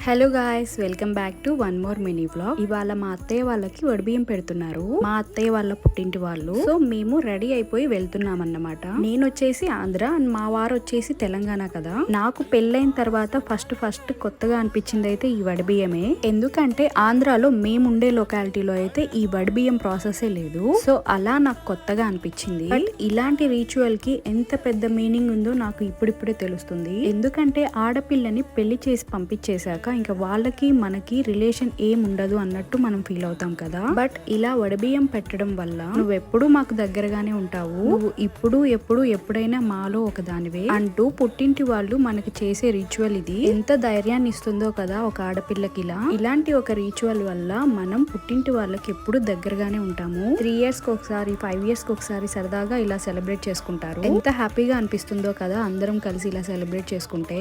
Hello guys, welcome back to one more mini vlog. ఇవాళ మా అత్తయ్య వాళ్ళకి వడిబియ్యం పెడుతున్నారు. మా అత్తయ్య వాళ్ళ పుట్టింటి వాళ్ళు. సో మేము రెడీ అయిపోయి వెళ్తున్నాం అన్నమాట. నేను వచ్చేసి ఆంధ్ర అండ్ మా వారు వచ్చేసి తెలంగాణ కదా. నాకు పెళ్ళైన తర్వాత ఫస్ట్ కొత్తగా అనిపించింది అయితే ఈ వడిబియ్యమే. ఎందుకంటే ఆంధ్రాలో మేముండే లొకాలిటీలో అయితే ఈ వడిబియ్యం ప్రాసెసే లేదు. సో అలా నాకు కొత్తగా అనిపించింది. బట్ ఇలాంటి రిచువల్ కి ఎంత పెద్ద మీనింగ్ ఉందో నాకు ఇప్పుడిప్పుడే తెలుస్తుంది. ఎందుకంటే ఆడపిల్లని పెళ్లి చేసి పంపించేశాక ఇంకా వాళ్ళకి మనకి రిలేషన్ ఏం ఉండదు అన్నట్టు మనం ఫీల్ అవుతాం కదా. బట్ ఇలా వడబియ్యం పెట్టడం వల్ల నువ్వు ఎప్పుడు మాకు దగ్గరగానే ఉంటావు, నువ్వు ఇప్పుడు ఎప్పుడు ఎప్పుడైనా మాలో ఒక దానివే అంటూ పుట్టింటి వాళ్ళు మనకి చేసే రిచువల్ ఇది. ఎంత ధైర్యాన్ని ఇస్తుందో కదా ఒక ఆడపిల్లకి. ఇలాంటి ఒక రిచువల్ వల్ల మనం పుట్టింటి వాళ్ళకి ఎప్పుడు దగ్గరగానే ఉంటాము. 3 years కి ఒకసారి 5 years కి ఒకసారి సరదాగా ఇలా సెలబ్రేట్ చేసుకుంటారు. ఎంత హ్యాపీగా అనిపిస్తుందో కదా అందరం కలిసి ఇలా సెలబ్రేట్ చేసుకుంటే.